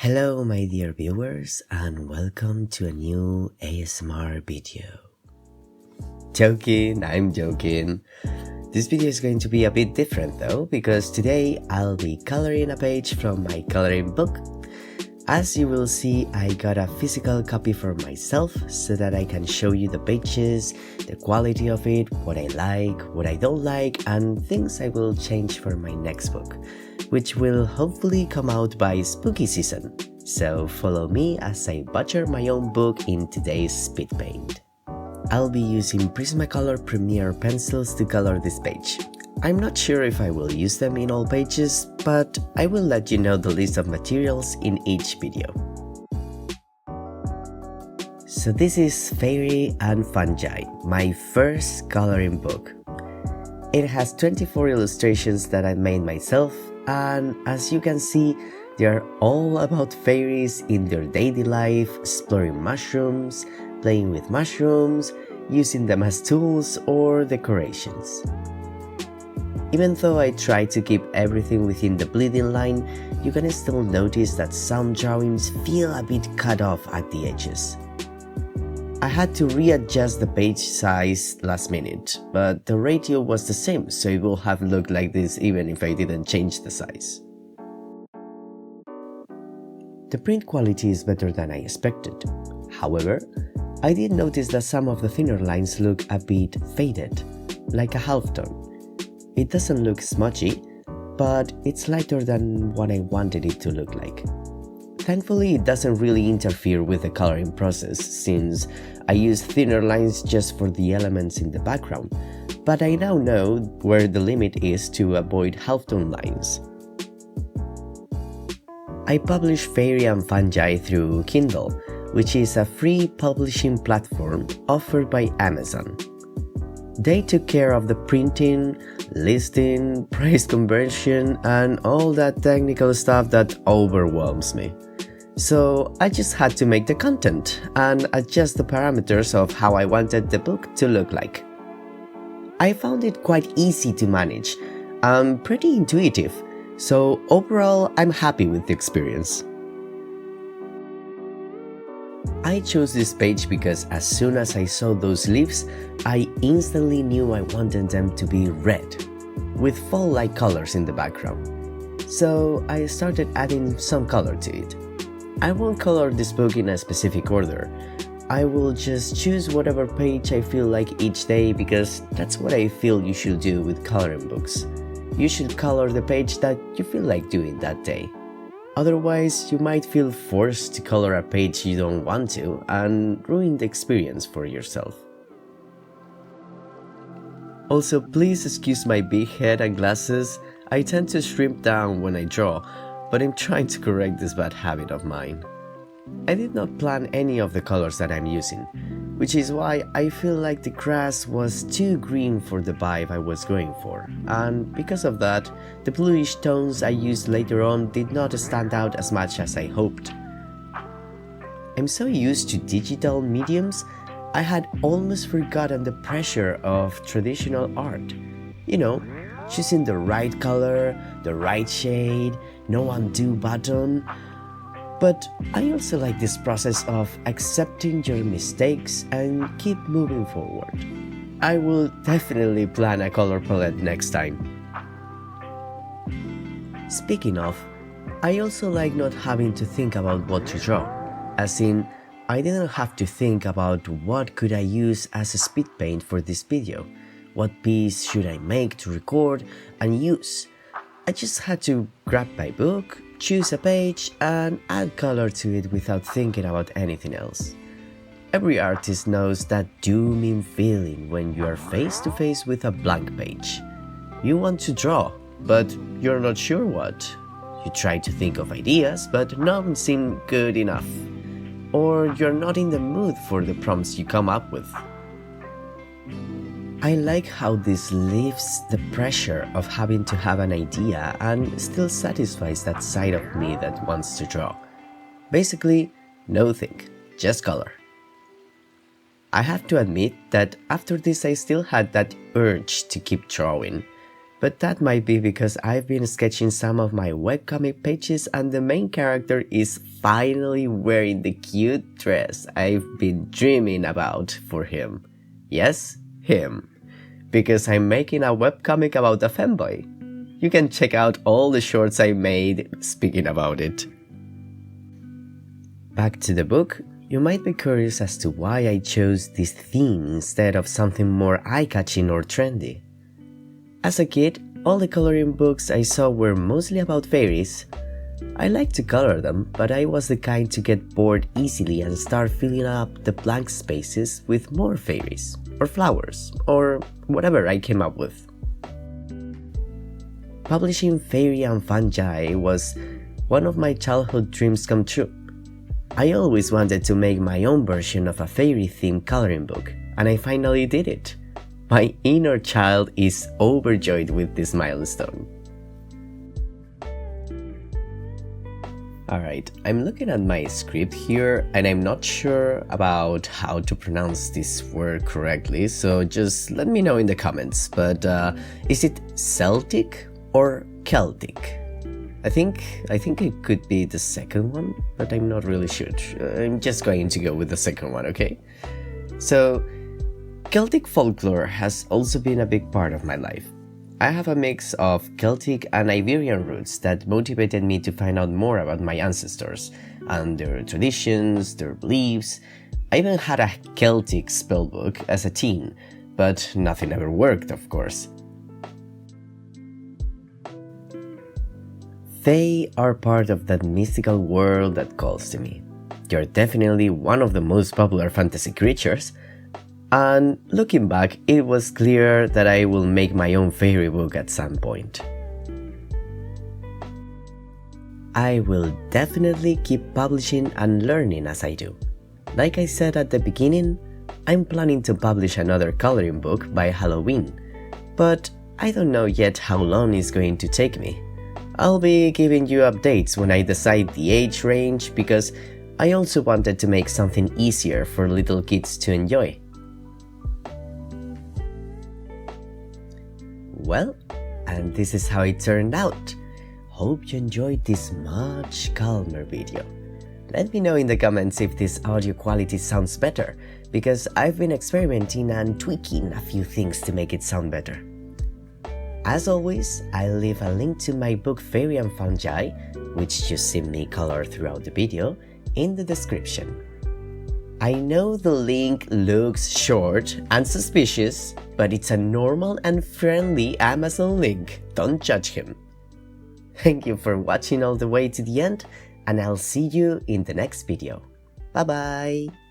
Hello my dear viewers and welcome to a new ASMR video. Joking, I'm joking. This video is going to be a bit different though because today I'll be coloring a page from my coloring book. As you will see, I got a physical copy for myself so that I can show you the pages, the quality of it, what I like, what I don't like, and things I will change for my next book, which will hopefully come out by spooky season. So follow me as I butcher my own book in today's speed paint. I'll be using Prismacolor Premier pencils to color this page. I'm not sure if I will use them in all pages, but I will let you know the list of materials in each video. So this is Fairy and Fungi, my first coloring book. It has 24 illustrations that I made myself, and as you can see, they are all about fairies in their daily life, exploring mushrooms, playing with mushrooms, using them as tools or decorations. Even though I try to keep everything within the bleeding line, you can still notice that some drawings feel a bit cut off at the edges. I had to readjust the page size last minute, but the ratio was the same, so it will have looked like this even if I didn't change the size. The print quality is better than I expected. However, I did notice that some of the thinner lines look a bit faded, like a halftone. It doesn't look smudgy, but it's lighter than what I wanted it to look like. Thankfully, it doesn't really interfere with the coloring process since I use thinner lines just for the elements in the background, but I now know where the limit is to avoid halftone lines. I publish Fairy and Fungi through Kindle, which is a free publishing platform offered by Amazon. They took care of the printing, listing, price conversion, and all that technical stuff that overwhelms me. So I just had to make the content and adjust the parameters of how I wanted the book to look like. I found it quite easy to manage and pretty intuitive, so overall I'm happy with the experience. I chose this page because as soon as I saw those leaves, I instantly knew I wanted them to be red, with fall-like colors in the background. So I started adding some color to it. I won't color this book in a specific order. I will just choose whatever page I feel like each day because that's what I feel you should do with coloring books. You should color the page that you feel like doing that day. Otherwise, you might feel forced to color a page you don't want to and ruin the experience for yourself. Also, please excuse my big head and glasses. I tend to shrink down when I draw, but I'm trying to correct this bad habit of mine. I did not plan any of the colors that I'm using, which is why I feel like the grass was too green for the vibe I was going for, and because of that, the bluish tones I used later on did not stand out as much as I hoped. I'm so used to digital mediums, I had almost forgotten the pressure of traditional art. You know, choosing the right color, the right shade, no undo button. But I also like this process of accepting your mistakes and keep moving forward. I will definitely plan a color palette next time. Speaking of, I also like not having to think about what to draw, as in, I didn't have to think about what could I use as a speed paint for this video, what piece should I make to record and use. I just had to grab my book, choose a page, and add color to it without thinking about anything else. Every artist knows that dooming feeling when you are face to face with a blank page. You want to draw, but you're not sure what. You try to think of ideas, but none seem good enough. Or you're not in the mood for the prompts you come up with. I like how this lifts the pressure of having to have an idea and still satisfies that side of me that wants to draw. Basically, no think, just color. I have to admit that after this I still had that urge to keep drawing. But that might be because I've been sketching some of my webcomic pages and the main character is finally wearing the cute dress I've been dreaming about for him. Yes, him. Because I'm making a webcomic about a femboy. You can check out all the shorts I made speaking about it. Back to the book, you might be curious as to why I chose this theme instead of something more eye-catching or trendy. As a kid, all the coloring books I saw were mostly about fairies. I liked to color them, but I was the kind to get bored easily and start filling up the blank spaces with more fairies, or flowers, or whatever I came up with. Publishing Fairy and Fungi was one of my childhood dreams come true. I always wanted to make my own version of a fairy-themed coloring book, and I finally did it. My inner child is overjoyed with this milestone. Alright, I'm looking at my script here and I'm not sure about how to pronounce this word correctly, so just let me know in the comments. But is it Celtic or Celtic? I think it could be the second one, but I'm not really sure. I'm just going to go with the second one, okay? So, Celtic folklore has also been a big part of my life. I have a mix of Celtic and Iberian roots that motivated me to find out more about my ancestors and their traditions, their beliefs. I even had a Celtic spellbook as a teen, but nothing ever worked, of course. They are part of that mystical world that calls to me. You're definitely one of the most popular fantasy creatures. And looking back, it was clear that I will make my own fairy book at some point. I will definitely keep publishing and learning as I do. Like I said at the beginning, I'm planning to publish another coloring book by Halloween, but I don't know yet how long it's going to take me. I'll be giving you updates when I decide the age range because I also wanted to make something easier for little kids to enjoy. Well, and this is how it turned out. Hope you enjoyed this much calmer video. Let me know in the comments if this audio quality sounds better, because I've been experimenting and tweaking a few things to make it sound better. As always, I'll leave a link to my book Fairy and Fungi, which you see me color throughout the video, in the description. I know the link looks short and suspicious, but it's a normal and friendly Amazon link. Don't judge him. Thank you for watching all the way to the end, and I'll see you in the next video. Bye bye!